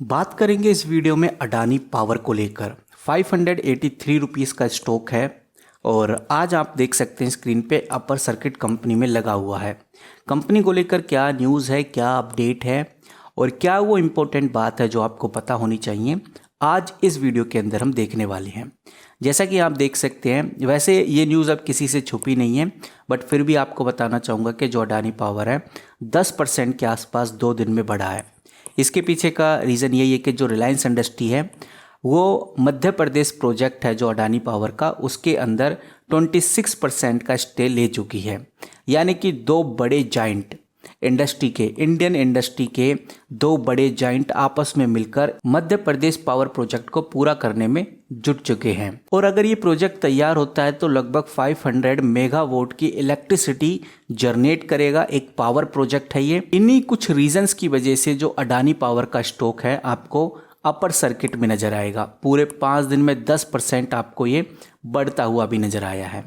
बात करेंगे इस वीडियो में अडानी पावर को लेकर। 583 रुपीज़ का स्टॉक है और आज आप देख सकते हैं स्क्रीन पे अपर सर्किट कंपनी में लगा हुआ है। कंपनी को लेकर क्या न्यूज़ है, क्या अपडेट है और क्या वो इम्पोर्टेंट बात है जो आपको पता होनी चाहिए, आज इस वीडियो के अंदर हम देखने वाले हैं। जैसा कि आप देख सकते हैं, वैसे ये न्यूज़ अब किसी से छुपी नहीं है, बट फिर भी आपको बताना चाहूँगा कि जो अडानी पावर है 10% के आसपास 2 दिन में बढ़ा है। इसके पीछे का रीज़न यही है कि जो रिलायंस इंडस्ट्री है वो मध्य प्रदेश प्रोजेक्ट है जो अडानी पावर का, उसके अंदर 26% का स्टे ले चुकी है। यानी कि दो बड़े जाइंट इंडस्ट्री के, इंडियन इंडस्ट्री के दो बड़े जाइंट आपस में मिलकर मध्य प्रदेश पावर प्रोजेक्ट को पूरा करने में जुट चुके हैं। और अगर ये प्रोजेक्ट तैयार होता है तो लगभग 500 मेगावाट की इलेक्ट्रिसिटी जनरेट करेगा। एक पावर प्रोजेक्ट है ये। इन्हीं कुछ रीजंस की वजह से जो अडानी पावर का स्टॉक है आपको अपर सर्किट में नजर आएगा। पूरे 5 दिन में 10% आपको ये बढ़ता हुआ भी नजर आया है।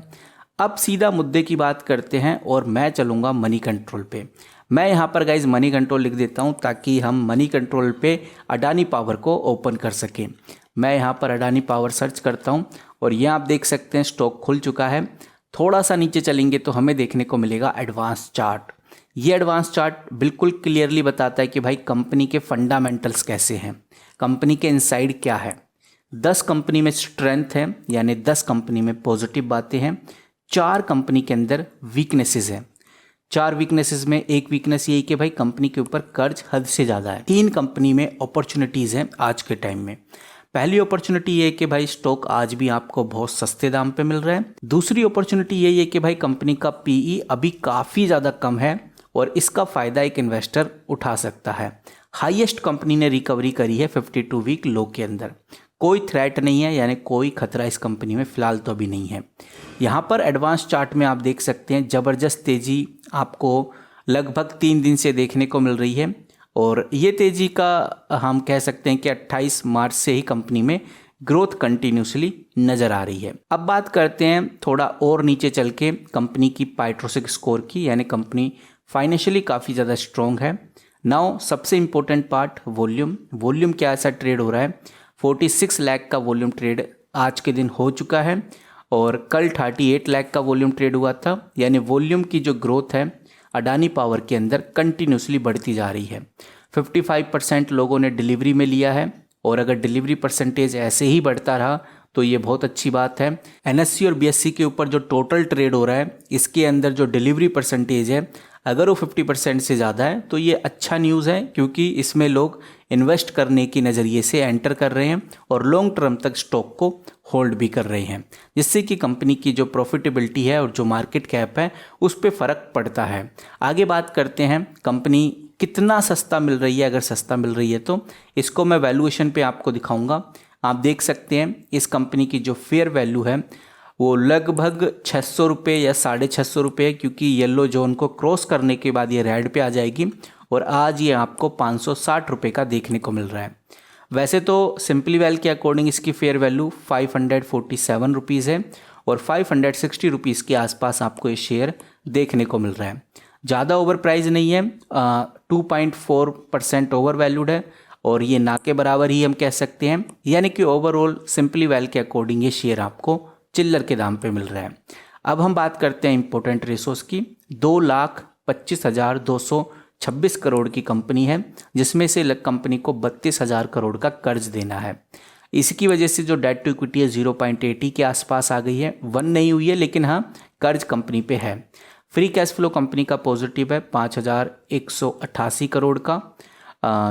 अब सीधा मुद्दे की बात करते हैं और मैं चलूँगा मनी कंट्रोल पे। मैं यहाँ पर गाइज मनी कंट्रोल लिख देता हूँ ताकि हम मनी कंट्रोल पे अडानी पावर को ओपन कर सकें। मैं यहाँ पर अडानी पावर सर्च करता हूँ और ये आप देख सकते हैं स्टॉक खुल चुका है। थोड़ा सा नीचे चलेंगे तो हमें देखने को मिलेगा एडवांस चार्ट। ये एडवांस चार्ट बिल्कुल क्लियरली बताता है कि भाई कंपनी के फंडामेंटल्स कैसे हैं, कंपनी के इनसाइड क्या है। 10 कंपनी में स्ट्रेंथ है, यानी 10 कंपनी में पॉजिटिव बातें हैं। 4 कंपनी के अंदर वीकनेसेस हैं। 4 वीकनेसेस में एक वीकनेस यही कि भाई कंपनी के ऊपर कर्ज हद से ज़्यादा है। 3 कंपनी में अपॉर्चुनिटीज़ हैं आज के टाइम में। पहली अपॉर्चुनिटी ये है कि भाई स्टॉक आज भी आपको बहुत सस्ते दाम पे मिल रहा है। दूसरी अपॉर्चुनिटी यही है कि भाई कंपनी का पीई अभी काफ़ी ज़्यादा कम है और इसका फ़ायदा एक इन्वेस्टर उठा सकता है। हाईएस्ट कंपनी ने रिकवरी करी है 52 वीक लो के अंदर। कोई थ्रेट नहीं है, यानी कोई खतरा इस कंपनी में फ़िलहाल तो अभी नहीं है। यहाँ पर एडवांस चार्ट में आप देख सकते हैं ज़बरदस्त तेज़ी आपको लगभग 3 दिन से देखने को मिल रही है और ये तेज़ी का हम कह सकते हैं कि 28 मार्च से ही कंपनी में ग्रोथ कंटिन्यूसली नज़र आ रही है। अब बात करते हैं थोड़ा और नीचे चल के कंपनी की पाइट्रोसिक स्कोर की, यानी कंपनी फाइनेंशियली काफ़ी ज़्यादा स्ट्रॉन्ग है। नाउ सबसे इम्पोर्टेंट पार्ट वॉल्यूम क्या ऐसा ट्रेड हो रहा है। 46 लाख का वॉल्यूम ट्रेड आज के दिन हो चुका है और कल 38 लाख का वॉल्यूम ट्रेड हुआ था। यानी वॉल्यूम की जो ग्रोथ है अडानी पावर के अंदर कंटिन्यूसली बढ़ती जा रही है। 55% लोगों ने डिलीवरी में लिया है और अगर डिलीवरी परसेंटेज ऐसे ही बढ़ता रहा तो ये बहुत अच्छी बात है। एनएससी और बीएससी के ऊपर जो टोटल ट्रेड हो रहा है इसके अंदर जो डिलीवरी परसेंटेज है अगर वो 50% से ज़्यादा है तो ये अच्छा न्यूज़ है, क्योंकि इसमें लोग इन्वेस्ट करने की नज़रिए से एंटर कर रहे हैं और लॉन्ग टर्म तक स्टॉक को होल्ड भी कर रहे हैं, जिससे कि कंपनी की जो प्रॉफिटेबिलिटी है और जो मार्केट कैप है उस पर फ़र्क पड़ता है। आगे बात करते हैं कंपनी कितना सस्ता मिल रही है। अगर सस्ता मिल रही है तो इसको मैं वैल्यूएशन पे आपको दिखाऊंगा। आप देख सकते हैं इस कंपनी की जो फेयर वैल्यू है वो लगभग 600 रुपये या 650 रुपये, क्योंकि येलो जोन को क्रॉस करने के बाद ये रेड पे आ जाएगी और आज ये आपको 560 रुपये का देखने को मिल रहा है। वैसे तो सिंपली वेल के अकॉर्डिंग इसकी फेयर वैल्यू 547 रुपीज़ है और 560 रुपीज़ के आसपास आपको ये शेयर देखने को मिल रहा है। ज़्यादा ओवर प्राइस नहीं है, 2.4% ओवर वैल्यूड है और ये ना के बराबर ही हम कह सकते हैं। यानी कि ओवरऑल सिंपली वेल के अकॉर्डिंग ये शेयर आपको चिल्लर के दाम पे मिल रहा है। अब हम बात करते हैं इंपॉर्टेंट रेशोस की। 2,25,226 करोड़ की कंपनी है, जिसमें से कंपनी को 32,000 करोड़ का कर्ज देना है। इसकी वजह से जो डेट टू इक्विटी है 0.80 के आसपास आ गई है। 1 नहीं हुई है, लेकिन हाँ कर्ज कंपनी पे है। फ्री कैश फ्लो कंपनी का पॉजिटिव है 5,188 करोड़ का,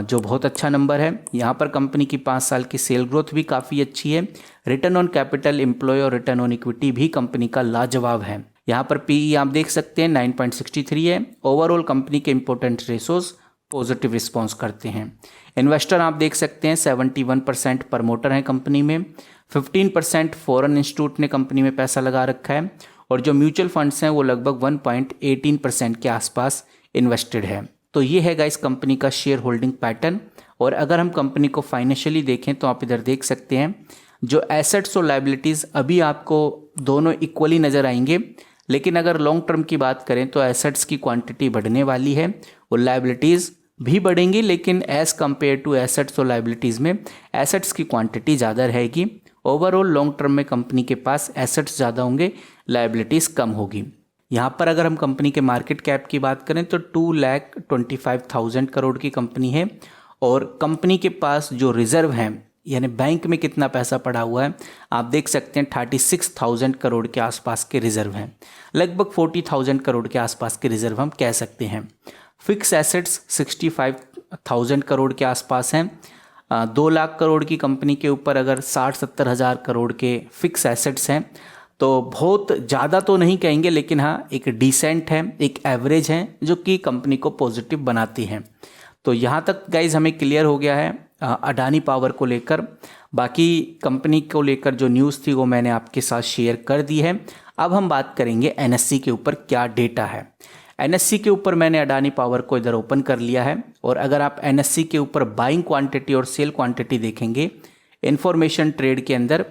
जो बहुत अच्छा नंबर है। यहाँ पर कंपनी की 5 साल की सेल ग्रोथ भी काफ़ी अच्छी है। रिटर्न ऑन कैपिटल एम्प्लॉय और रिटर्न ऑन इक्विटी भी कंपनी का लाजवाब है। यहाँ पर पीई आप देख सकते हैं 9.63 है। ओवरऑल कंपनी के इंपॉर्टेंट रेशोज पॉजिटिव रिस्पॉन्स करते हैं। इन्वेस्टर आप देख सकते हैं 71% प्रमोटर हैं कंपनी में। 15% फॉरेन इंस्टीट्यूट ने कंपनी में पैसा लगा रखा है और जो म्यूचुअल फंड्स हैं वो लगभग 1.18% के आसपास इन्वेस्टेड है। तो ये है गाइस कंपनी का शेयर होल्डिंग पैटर्न। और अगर हम कंपनी को फाइनेंशियली देखें तो आप इधर देख सकते हैं जो एसेट्स और लायबिलिटीज़ अभी आपको दोनों इक्वली नज़र आएंगे, लेकिन अगर लॉन्ग टर्म की बात करें तो एसेट्स की क्वांटिटी बढ़ने वाली है और लायबिलिटीज़ भी बढ़ेंगी, लेकिन एज़ कम्पेयर टू एसेट्स और लाइबिलिटीज़ में एसेट्स की क्वांटिटी ज़्यादा रहेगी। ओवरऑल लॉन्ग टर्म में कंपनी के पास एसेट्स ज़्यादा होंगे, लाइबिलिटीज़ कम होगी। यहाँ पर अगर हम कंपनी के मार्केट कैप की बात करें तो 2,25,000 करोड़ की कंपनी है, और कंपनी के पास जो रिजर्व हैं यानी बैंक में कितना पैसा पड़ा हुआ है आप देख सकते हैं, 36,000 करोड़ के आसपास के रिजर्व हैं, लगभग 40,000 करोड़ के आसपास के रिजर्व हम कह सकते हैं। फिक्स एसेट्स 65,000 करोड़ के आसपास हैं। 2 लाख करोड़ की कंपनी के ऊपर अगर 60-70 हज़ार करोड़ के फिक्स एसेट्स हैं तो बहुत ज़्यादा तो नहीं कहेंगे, लेकिन हाँ एक डिसेंट है, एक एवरेज है जो कि कंपनी को पॉजिटिव बनाती हैं। तो यहाँ तक गाइज हमें क्लियर हो गया है अडानी पावर को लेकर। बाकी कंपनी को लेकर जो न्यूज़ थी वो मैंने आपके साथ शेयर कर दी है। अब हम बात करेंगे एनएससी के ऊपर क्या डेटा है। एनएससी के ऊपर मैंने अडानी पावर को इधर ओपन कर लिया है, और अगर आप एनएससी के ऊपर बाइंग क्वांटिटी और सेल क्वांटिटी देखेंगे इन्फॉर्मेशन ट्रेड के अंदर,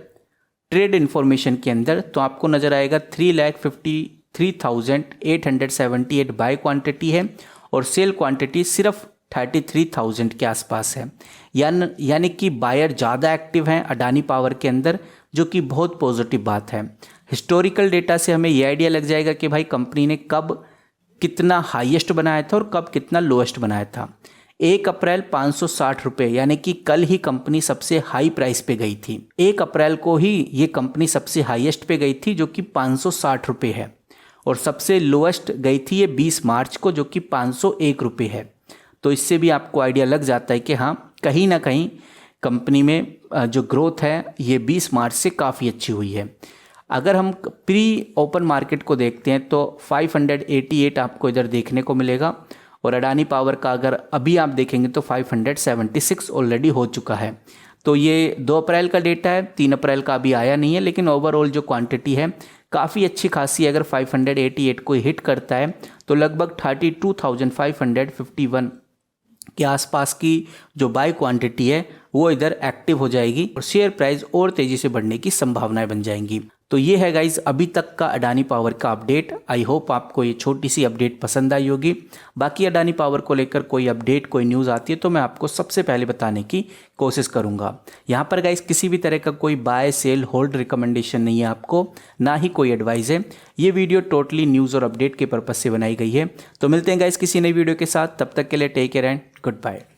ट्रेड इन्फॉर्मेशन के अंदर, तो आपको नज़र आएगा 3,53,878 बाय क्वांटिटी है और सेल क्वांटिटी सिर्फ 33,000 के आसपास है। यानी कि बायर ज़्यादा एक्टिव हैं अडानी पावर के अंदर, जो कि बहुत पॉजिटिव बात है। हिस्टोरिकल डेटा से हमें यह आइडिया लग जाएगा कि भाई कंपनी ने कब कितना हाईएस्ट बनाया था और कब कितना लोएस्ट बनाया था। 1 अप्रैल 560 रुपये, यानी कि कल ही कंपनी सबसे हाई प्राइस पे गई थी। 1 अप्रैल को ही ये कंपनी सबसे हाईएस्ट पे गई थी जो कि 560 रुपये है, और सबसे लोएस्ट गई थी ये 20 मार्च को जो कि 501 रुपये है। तो इससे भी आपको आइडिया लग जाता है कि हाँ कहीं ना कहीं कंपनी में जो ग्रोथ है ये 20 मार्च से काफ़ी अच्छी हुई है। अगर हम प्री ओपन मार्केट को देखते हैं तो 588 आपको इधर देखने को मिलेगा, और अडानी पावर का अगर अभी आप देखेंगे तो 576 ऑलरेडी हो चुका है। तो ये 2 अप्रैल का डेटा है, 3 अप्रैल का अभी आया नहीं है, लेकिन ओवरऑल जो क्वांटिटी है काफ़ी अच्छी खासी। अगर 588 को हिट करता है तो लगभग 32,551 के आसपास की जो बाय क्वांटिटी है वो इधर एक्टिव हो जाएगी, और शेयर प्राइस और तेज़ी से बढ़ने की संभावनाएं बन जाएंगी। तो ये है गाइज अभी तक का अडानी पावर का अपडेट। आई होप आपको ये छोटी सी अपडेट पसंद आई होगी। बाकी अडानी पावर को लेकर कोई अपडेट, कोई न्यूज़ आती है तो मैं आपको सबसे पहले बताने की कोशिश करूंगा। यहाँ पर गाइज किसी भी तरह का कोई बाय सेल होल्ड रिकमेंडेशन नहीं है आपको, ना ही कोई एडवाइस है। ये वीडियो टोटली न्यूज़ और अपडेट के पर्पज़ से बनाई गई है। तो मिलते हैं गाइज किसी नई वीडियो के साथ, तब तक के लिए take care and good bye.